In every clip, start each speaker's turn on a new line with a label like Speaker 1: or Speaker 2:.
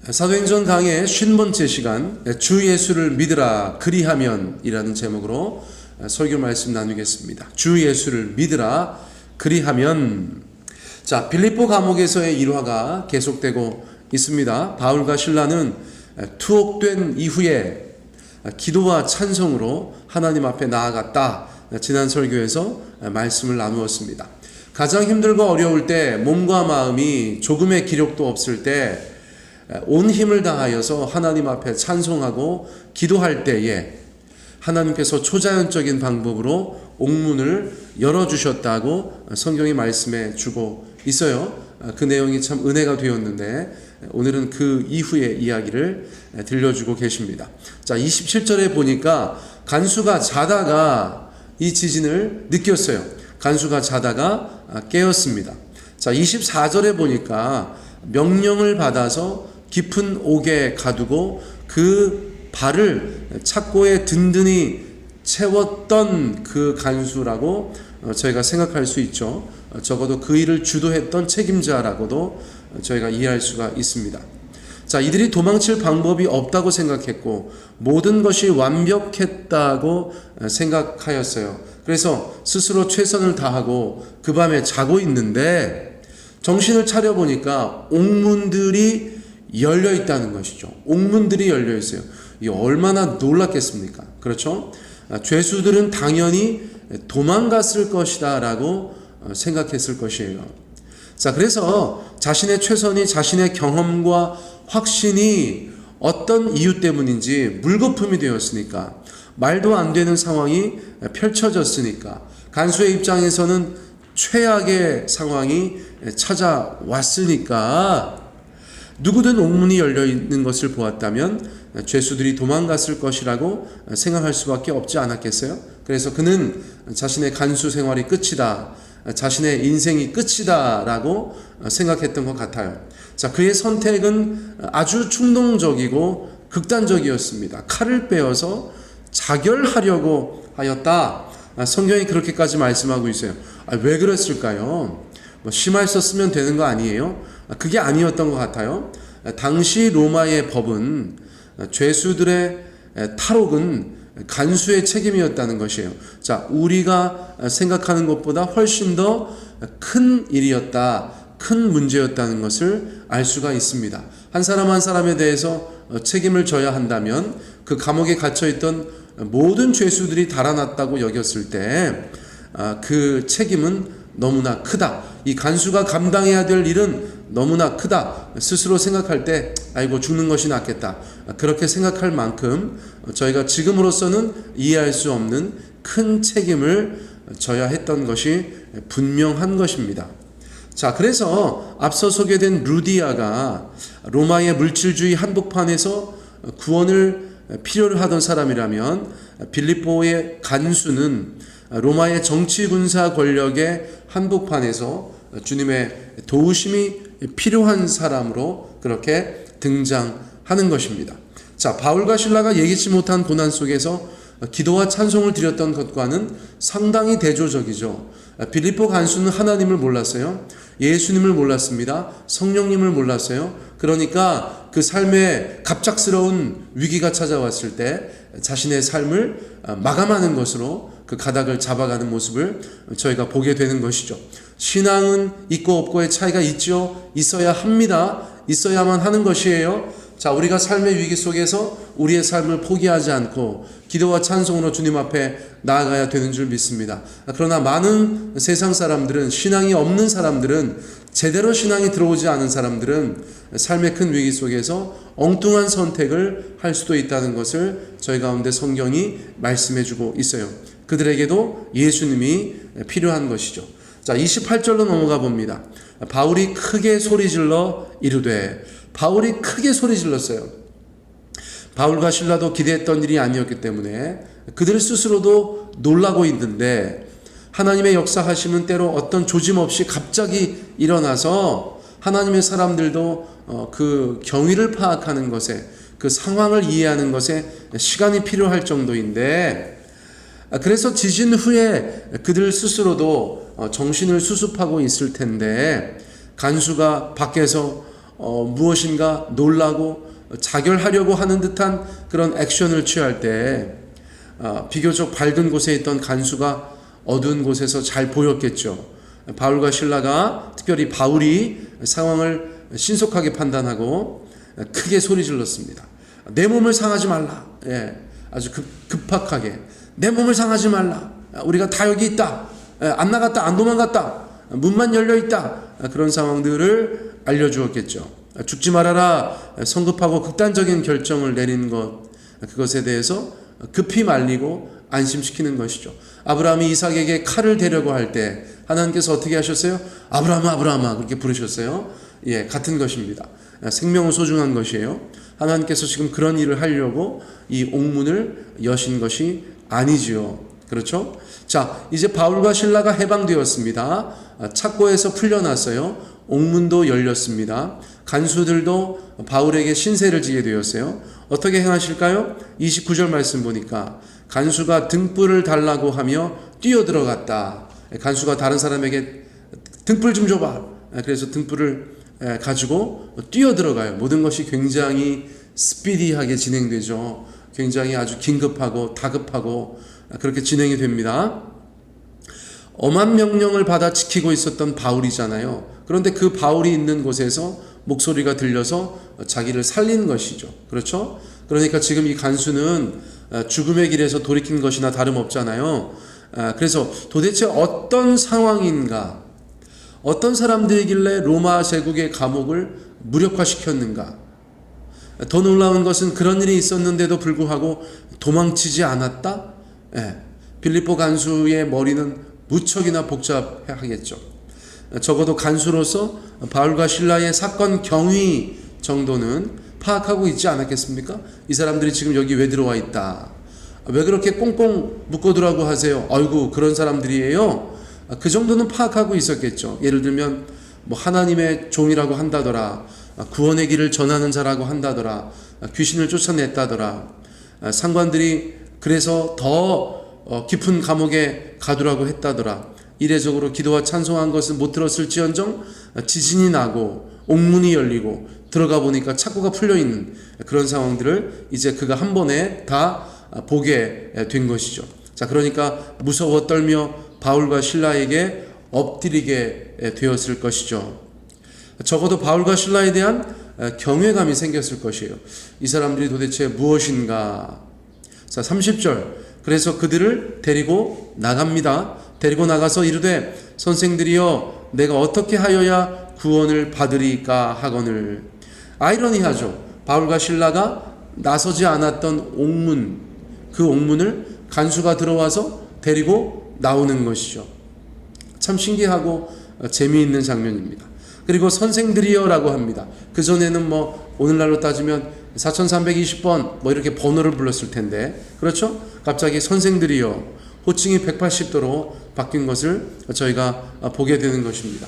Speaker 1: 사도행전 강의 50번째 시간, 주 예수를 믿으라 그리하면 이라는 제목으로 설교 말씀 나누겠습니다. 주 예수를 믿으라 그리하면. 자, 빌립보 감옥에서의 일화가 계속되고 있습니다. 바울과 실라는 투옥된 이후에 기도와 찬송으로 하나님 앞에 나아갔다. 지난 설교에서 말씀을 나누었습니다. 가장 힘들고 어려울 때, 몸과 마음이 조금의 기력도 없을 때 온 힘을 다하여서 하나님 앞에 찬송하고 기도할 때에 하나님께서 초자연적인 방법으로 옥문을 열어주셨다고 성경이 말씀해 주고 있어요. 그 내용이 참 은혜가 되었는데 오늘은 그 이후의 이야기를 들려주고 계십니다. 자, 27절에 보니까 간수가 자다가 이 지진을 느꼈어요. 간수가 자다가 깨었습니다. 자, 24절에 보니까 명령을 받아서 깊은 옥에 가두고 그 발을 착고에 든든히 채웠던 그 간수라고 저희가 생각할 수 있죠. 적어도 그 일을 주도했던 책임자라고도 저희가 이해할 수가 있습니다. 자, 이들이 도망칠 방법이 없다고 생각했고 모든 것이 완벽했다고 생각하였어요. 그래서 스스로 최선을 다하고 그 밤에 자고 있는데 정신을 차려보니까 옥문들이 열려 있다는 것이죠. 옥문들이 열려 있어요. 이게 얼마나 놀랐겠습니까? 그렇죠? 죄수들은 당연히 도망갔을 것이다 라고 생각했을 것이에요. 자, 그래서 자신의 최선이 자신의 경험과 확신이 어떤 이유 때문인지 물거품이 되었으니까, 말도 안 되는 상황이 펼쳐졌으니까, 간수의 입장에서는 최악의 상황이 찾아왔으니까 누구든 옥문이 열려있는 것을 보았다면 죄수들이 도망갔을 것이라고 생각할 수밖에 없지 않았겠어요? 그래서 그는 자신의 간수 생활이 끝이다, 자신의 인생이 끝이다 라고 생각했던 것 같아요. 자, 그의 선택은 아주 충동적이고 극단적이었습니다. 칼을 빼어서 자결하려고 하였다. 성경이 그렇게까지 말씀하고 있어요. 왜 그랬을까요? 심하셨으면 되는 거 아니에요? 그게 아니었던 것 같아요. 당시 로마의 법은 죄수들의 탈옥은 간수의 책임이었다는 것이에요. 자, 우리가 생각하는 것보다 훨씬 더 큰 일이었다, 큰 문제였다는 것을 알 수가 있습니다. 한 사람 한 사람에 대해서 책임을 져야 한다면 그 감옥에 갇혀있던 모든 죄수들이 달아났다고 여겼을 때 그 책임은 너무나 크다. 이 간수가 감당해야 될 일은 너무나 크다. 스스로 생각할 때 아이고 죽는 것이 낫겠다. 그렇게 생각할 만큼 저희가 지금으로서는 이해할 수 없는 큰 책임을 져야 했던 것이 분명한 것입니다. 자, 그래서 앞서 소개된 루디아가 로마의 물질주의 한복판에서 구원을 필요로 하던 사람이라면 빌립보의 간수는 로마의 정치 군사 권력의 한복판에서 주님의 도우심이 필요한 사람으로 그렇게 등장하는 것입니다. 자, 바울과 실라가 예기치 못한 고난 속에서 기도와 찬송을 드렸던 것과는 상당히 대조적이죠. 빌립보 간수는 하나님을 몰랐어요. 예수님을 몰랐습니다. 성령님을 몰랐어요. 그러니까 그 삶에 갑작스러운 위기가 찾아왔을 때 자신의 삶을 마감하는 것으로 그 가닥을 잡아가는 모습을 저희가 보게 되는 것이죠. 신앙은 있고 없고의 차이가 있죠. 있어야 합니다. 있어야만 하는 것이에요. 자, 우리가 삶의 위기 속에서 우리의 삶을 포기하지 않고 기도와 찬송으로 주님 앞에 나아가야 되는 줄 믿습니다. 그러나 많은 세상 사람들은, 신앙이 없는 사람들은, 제대로 신앙이 들어오지 않은 사람들은 삶의 큰 위기 속에서 엉뚱한 선택을 할 수도 있다는 것을 저희 가운데 성경이 말씀해 주고 있어요. 그들에게도 예수님이 필요한 것이죠. 자, 28절로 넘어가 봅니다. 바울이 크게 소리질러 이르되. 바울이 크게 소리질렀어요. 바울과 실라도 기대했던 일이 아니었기 때문에 그들 스스로도 놀라고 있는데, 하나님의 역사하심은 때로 어떤 조짐 없이 갑자기 일어나서 하나님의 사람들도 그 경위를 파악하는 것에, 그 상황을 이해하는 것에 시간이 필요할 정도인데, 그래서 지진 후에 그들 스스로도 정신을 수습하고 있을 텐데 간수가 밖에서 무엇인가 놀라고 자결하려고 하는 듯한 그런 액션을 취할 때 비교적 밝은 곳에 있던 간수가 어두운 곳에서 잘 보였겠죠. 바울과 실라가, 특별히 바울이 상황을 신속하게 판단하고 크게 소리 질렀습니다. 내 몸을 상하지 말라. 아주 급박하게 내 몸을 상하지 말라. 우리가 다 여기 있다. 안 나갔다, 안 도망갔다. 문만 열려 있다. 그런 상황들을 알려주었겠죠. 죽지 말아라. 성급하고 극단적인 결정을 내린 그것에 대해서 급히 말리고 안심시키는 것이죠. 아브라함이 이삭에게 칼을 대려고 할 때 하나님께서 어떻게 하셨어요? 아브라함아, 아브라함아 그렇게 부르셨어요. 같은 것입니다. 생명은 소중한 것이에요. 하나님께서 지금 그런 일을 하려고 이 옥문을 여신 것이 아니지요. 그렇죠? 자, 이제 바울과 실라가 해방되었습니다. 착고에서 풀려났어요. 옥문도 열렸습니다. 간수들도 바울에게 신세를 지게 되었어요. 어떻게 행하실까요? 29절 말씀 보니까 간수가 등불을 달라고 하며 뛰어들어갔다. 간수가 다른 사람에게 등불 좀 줘봐. 그래서 등불을 가지고 뛰어들어가요. 모든 것이 굉장히 스피디하게 진행되죠. 굉장히 아주 긴급하고 다급하고 그렇게 진행이 됩니다. 엄한 명령을 받아 지키고 있었던 바울이잖아요. 그런데 그 바울이 있는 곳에서 목소리가 들려서 자기를 살린 것이죠. 그렇죠? 그러니까 지금 이 간수는 죽음의 길에서 돌이킨 것이나 다름없잖아요. 그래서 도대체 어떤 상황인가? 어떤 사람들이길래 로마 제국의 감옥을 무력화시켰는가? 더 놀라운 것은 그런 일이 있었는데도 불구하고 도망치지 않았다? 빌립보 간수의 머리는 무척이나 복잡하겠죠. 적어도 간수로서 바울과 실라의 사건 경위 정도는 파악하고 있지 않았겠습니까? 이 사람들이 지금 여기 왜 들어와 있다? 왜 그렇게 꽁꽁 묶어두라고 하세요? 아이고 그런 사람들이에요? 그 정도는 파악하고 있었겠죠. 예를 들면 하나님의 종이라고 한다더라, 구원의 길을 전하는 자라고 한다더라, 귀신을 쫓아냈다더라, 상관들이 그래서 더 깊은 감옥에 가두라고 했다더라, 이례적으로 기도와 찬송한 것은 못 들었을지언정 지진이 나고 옥문이 열리고 들어가 보니까 착고가 풀려있는 그런 상황들을 이제 그가 한 번에 다 보게 된 것이죠. 자, 그러니까 무서워 떨며 바울과 실라에게 엎드리게 되었을 것이죠. 적어도 바울과 실라에 대한 경외감이 생겼을 것이에요. 이 사람들이 도대체 무엇인가? 자, 30절. 그래서 그들을 데리고 나갑니다. 데리고 나가서 이르되 선생들이여 내가 어떻게 하여야 구원을 받으리까 하거늘. 아이러니하죠. 바울과 실라가 나서지 않았던 옥문, 그 옥문을 간수가 들어와서 데리고 나오는 것이죠. 참 신기하고 재미있는 장면입니다. 그리고 선생들이여 라고 합니다. 그전에는 오늘날로 따지면 4320번 이렇게 번호를 불렀을 텐데, 그렇죠? 갑자기 선생들이여, 호칭이 180도로 바뀐 것을 저희가 보게 되는 것입니다.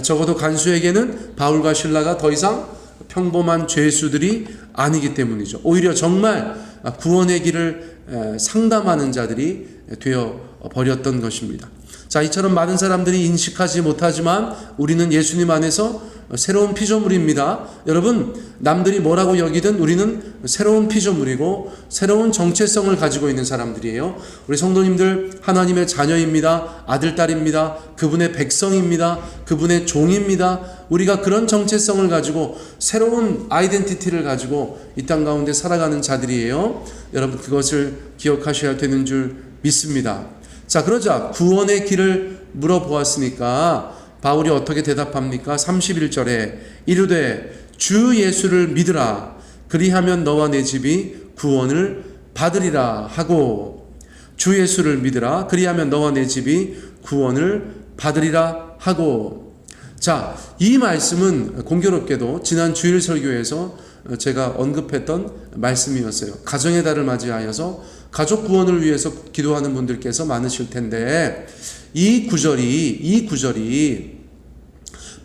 Speaker 1: 적어도 간수에게는 바울과 실라가 더 이상 평범한 죄수들이 아니기 때문이죠. 오히려 정말 구원의 길을 상담하는 자들이 되어 버렸던 것입니다. 자, 이처럼 많은 사람들이 인식하지 못하지만 우리는 예수님 안에서 새로운 피조물입니다. 여러분, 남들이 뭐라고 여기든 우리는 새로운 피조물이고 새로운 정체성을 가지고 있는 사람들이에요. 우리 성도님들 하나님의 자녀입니다. 아들, 딸입니다. 그분의 백성입니다. 그분의 종입니다. 우리가 그런 정체성을 가지고 새로운 아이덴티티를 가지고 이 땅 가운데 살아가는 자들이에요. 여러분, 그것을 기억하셔야 되는 줄 믿습니다. 자, 그러자 구원의 길을 물어보았으니까 바울이 어떻게 대답합니까? 31절에 이르되 주 예수를 믿으라. 그리하면 너와 내 집이 구원을 받으리라 하고, 주 예수를 믿으라. 그리하면 너와 내 집이 구원을 받으리라 하고. 자, 이 말씀은 공교롭게도 지난 주일 설교에서 제가 언급했던 말씀이었어요. 가정의 달을 맞이하여서 가족 구원을 위해서 기도하는 분들께서 많으실 텐데, 이 구절이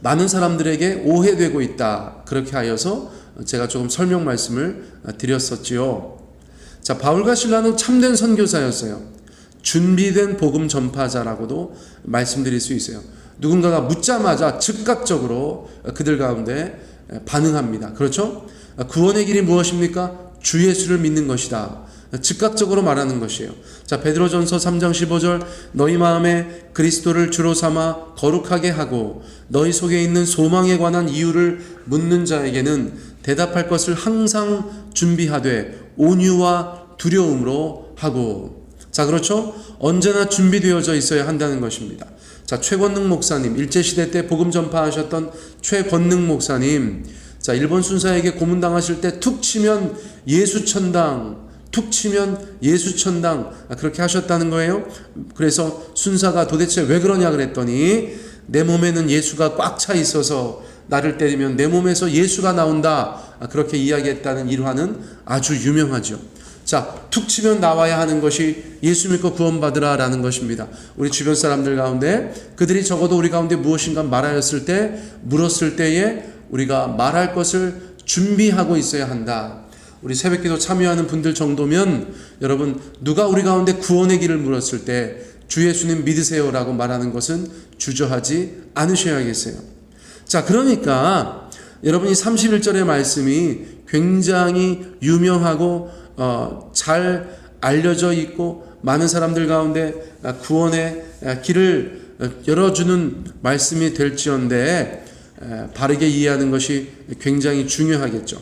Speaker 1: 많은 사람들에게 오해되고 있다. 그렇게 하여서 제가 조금 설명 말씀을 드렸었지요. 자, 바울과 실라는 참된 선교사였어요. 준비된 복음 전파자라고도 말씀드릴 수 있어요. 누군가가 묻자마자 즉각적으로 그들 가운데 반응합니다. 그렇죠? 구원의 길이 무엇입니까? 주 예수를 믿는 것이다. 즉각적으로 말하는 것이에요. 자, 베드로전서 3장 15절 너희 마음에 그리스도를 주로 삼아 거룩하게 하고 너희 속에 있는 소망에 관한 이유를 묻는 자에게는 대답할 것을 항상 준비하되 온유와 두려움으로 하고. 자, 그렇죠? 언제나 준비되어져 있어야 한다는 것입니다. 자, 최권능 목사님, 일제시대 때 복음 전파하셨던 최권능 목사님, 자, 일본 순사에게 고문당하실 때 툭 치면 예수천당, 툭 치면 예수천당, 그렇게 하셨다는 거예요. 그래서 순사가 도대체 왜 그러냐 그랬더니 내 몸에는 예수가 꽉 차 있어서 나를 때리면 내 몸에서 예수가 나온다, 그렇게 이야기했다는 일화는 아주 유명하죠. 자, 툭 치면 나와야 하는 것이 예수 믿고 구원받으라 라는 것입니다. 우리 주변 사람들 가운데 그들이 적어도 우리 가운데 무엇인가 말하였을 때, 물었을 때에 우리가 말할 것을 준비하고 있어야 한다. 우리 새벽기도 참여하는 분들 정도면 여러분, 누가 우리 가운데 구원의 길을 물었을 때 주 예수님 믿으세요 라고 말하는 것은 주저하지 않으셔야겠어요. 자, 그러니까 여러분이 31절의 말씀이 굉장히 유명하고 잘 알려져 있고 많은 사람들 가운데 구원의 길을 열어주는 말씀이 될지언데 바르게 이해하는 것이 굉장히 중요하겠죠.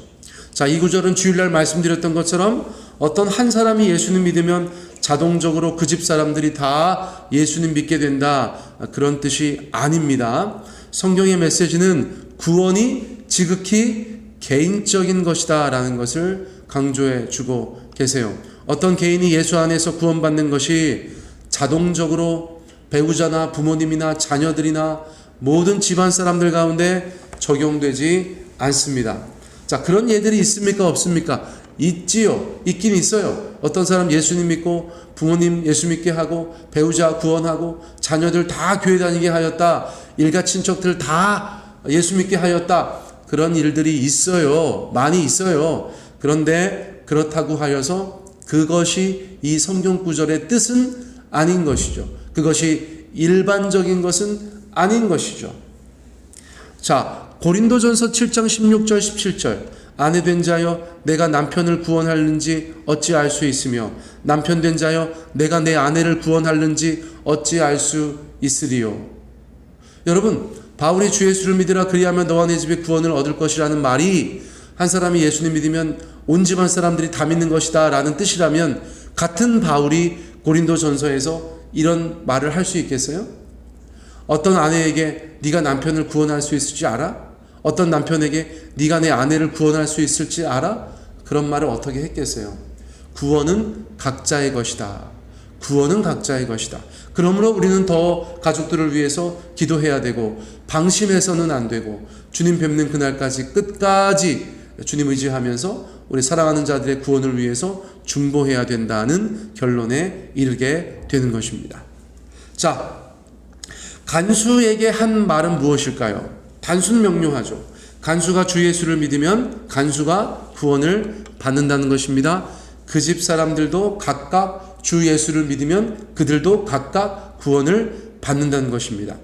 Speaker 1: 자, 이 구절은 주일날 말씀드렸던 것처럼 어떤 한 사람이 예수님 믿으면 자동적으로 그 집 사람들이 다 예수님 믿게 된다, 그런 뜻이 아닙니다. 성경의 메시지는 구원이 지극히 개인적인 것이다 라는 것을 강조해 주고 계세요. 어떤 개인이 예수 안에서 구원받는 것이 자동적으로 배우자나 부모님이나 자녀들이나 모든 집안 사람들 가운데 적용되지 않습니다. 자, 그런 예들이 있습니까? 없습니까? 있지요. 있긴 있어요. 어떤 사람 예수님 믿고 부모님 예수 믿게 하고 배우자 구원하고 자녀들 다 교회 다니게 하였다, 일가 친척들 다 예수 믿게 하였다, 그런 일들이 있어요. 많이 있어요. 그런데 그렇다고 하여서 그것이 이 성경 구절의 뜻은 아닌 것이죠. 그것이 일반적인 것은 아닌 것이죠. 자, 고린도전서 7장 16절 17절 아내 된 자여 내가 남편을 구원하는지 어찌 알 수 있으며 남편 된 자여 내가 내 아내를 구원하는지 어찌 알 수 있으리요. 여러분, 바울이 주 예수를 믿으라 그리하면 너와 내 집에 구원을 얻을 것이라는 말이 한 사람이 예수님 믿으면 온 집안 사람들이 다 믿는 것이다 라는 뜻이라면 같은 바울이 고린도전서에서 이런 말을 할 수 있겠어요? 어떤 아내에게 네가 남편을 구원할 수 있을지 알아? 어떤 남편에게 네가 내 아내를 구원할 수 있을지 알아? 그런 말을 어떻게 했겠어요? 구원은 각자의 것이다. 구원은 각자의 것이다. 그러므로 우리는 더 가족들을 위해서 기도해야 되고 방심해서는 안 되고 주님 뵙는 그날까지 끝까지 주님 의지하면서 우리 사랑하는 자들의 구원을 위해서 중보해야 된다는 결론에 이르게 되는 것입니다. 자, 간수에게 한 말은 무엇일까요? 단순 명료하죠. 간수가 주 예수를 믿으면 간수가 구원을 받는다는 것입니다. 그 집 사람들도 각각 주 예수를 믿으면 그들도 각각 구원을 받는다는 것입니다.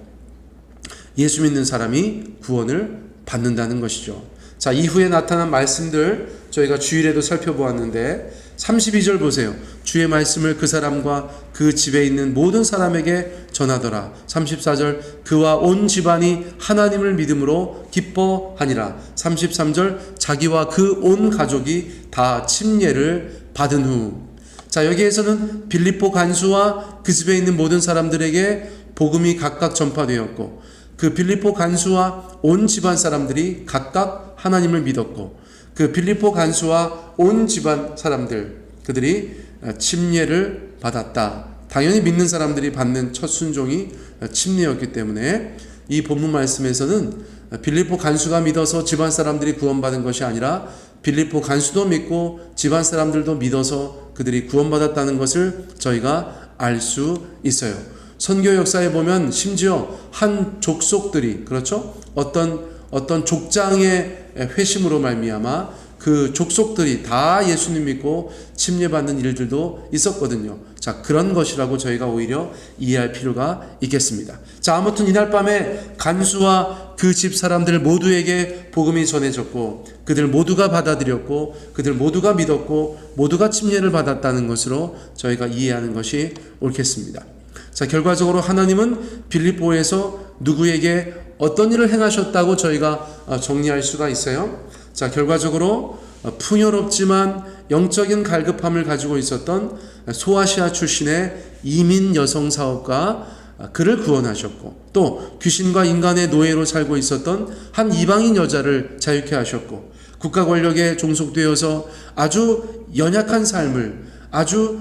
Speaker 1: 예수 믿는 사람이 구원을 받는다는 것이죠. 자, 이후에 나타난 말씀들 저희가 주일에도 살펴보았는데 32절 보세요. 주의 말씀을 그 사람과 그 집에 있는 모든 사람에게 전하더라. 34절 그와 온 집안이 하나님을 믿음으로 기뻐하니라. 33절 자기와 그 온 가족이 다 침례를 받은 후. 자, 여기에서는 빌립보 간수와 그 집에 있는 모든 사람들에게 복음이 각각 전파되었고 그 빌립보 간수와 온 집안 사람들이 각각 하나님을 믿었고 그 빌립보 간수와 온 집안 사람들 그들이 침례를 받았다. 당연히 믿는 사람들이 받는 첫 순종이 침례였기 때문에 이 본문 말씀에서는 빌립보 간수가 믿어서 집안 사람들이 구원받은 것이 아니라 빌립보 간수도 믿고 집안 사람들도 믿어서 그들이 구원받았다는 것을 저희가 알 수 있어요. 선교 역사에 보면 심지어 한 족속들이, 그렇죠? 어떤 족장의 회심으로 말미암아 그 족속들이 다 예수님 믿고 침례받는 일들도 있었거든요. 자, 그런 것이라고 저희가 오히려 이해할 필요가 있겠습니다. 자, 아무튼 이날 밤에 간수와 그 집 사람들 모두에게 복음이 전해졌고 그들 모두가 받아들였고 그들 모두가 믿었고 모두가 침례를 받았다는 것으로 저희가 이해하는 것이 옳겠습니다. 자, 결과적으로 하나님은 빌립보에서 누구에게 어떤 일을 행하셨다고 저희가 정리할 수가 있어요. 자, 결과적으로 풍요롭지만 영적인 갈급함을 가지고 있었던 소아시아 출신의 이민 여성 사업가 그를 구원하셨고 또 귀신과 인간의 노예로 살고 있었던 한 이방인 여자를 자유케 하셨고 국가 권력에 종속되어서 아주 연약한 삶을 아주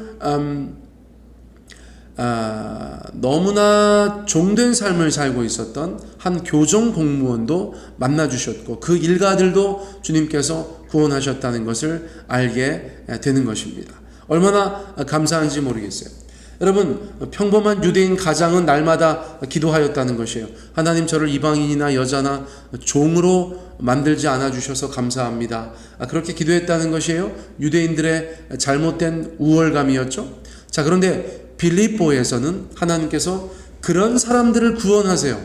Speaker 1: 너무나 종된 삶을 살고 있었던 한 교정 공무원도 만나주셨고 그 일가들도 주님께서 구원하셨다는 것을 알게 되는 것입니다. 얼마나 감사한지 모르겠어요. 여러분, 평범한 유대인 가장은 날마다 기도하였다는 것이에요. 하나님, 저를 이방인이나 여자나 종으로 만들지 않아 주셔서 감사합니다. 그렇게 기도했다는 것이에요. 유대인들의 잘못된 우월감이었죠. 자, 그런데 빌립보에서는 하나님께서 그런 사람들을 구원하세요.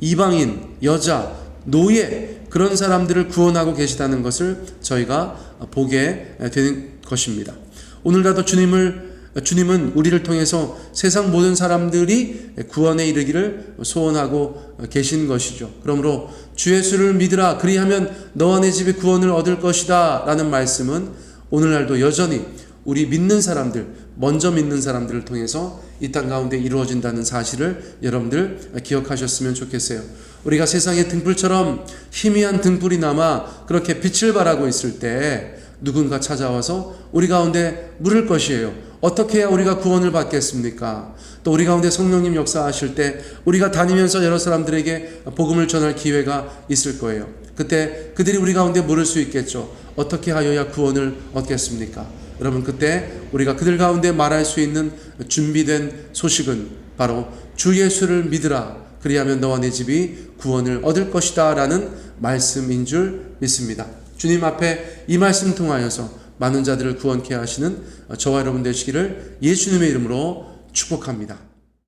Speaker 1: 이방인, 여자, 노예, 그런 사람들을 구원하고 계시다는 것을 저희가 보게 되는 것입니다. 오늘날도 주님은 우리를 통해서 세상 모든 사람들이 구원에 이르기를 소원하고 계신 것이죠. 그러므로 주 예수를 믿으라, 그리하면 너와 내 집이 구원을 얻을 것이다 라는 말씀은 오늘날도 여전히 우리 믿는 사람들, 먼저 믿는 사람들을 통해서 이 땅 가운데 이루어진다는 사실을 여러분들 기억하셨으면 좋겠어요. 우리가 세상의 등불처럼 희미한 등불이 남아 그렇게 빛을 발하고 있을 때 누군가 찾아와서 우리 가운데 물을 것이에요. 어떻게 해야 우리가 구원을 받겠습니까? 또 우리 가운데 성령님 역사하실 때 우리가 다니면서 여러 사람들에게 복음을 전할 기회가 있을 거예요. 그때 그들이 우리 가운데 물을 수 있겠죠. 어떻게 하여야 구원을 얻겠습니까? 여러분, 그때 우리가 그들 가운데 말할 수 있는 준비된 소식은 바로 주 예수를 믿으라, 그리하면 너와 내 집이 구원을 얻을 것이다 라는 말씀인 줄 믿습니다. 주님 앞에 이 말씀 통하여서 많은 자들을 구원케 하시는 저와 여러분 되시기를 예수님의 이름으로 축복합니다.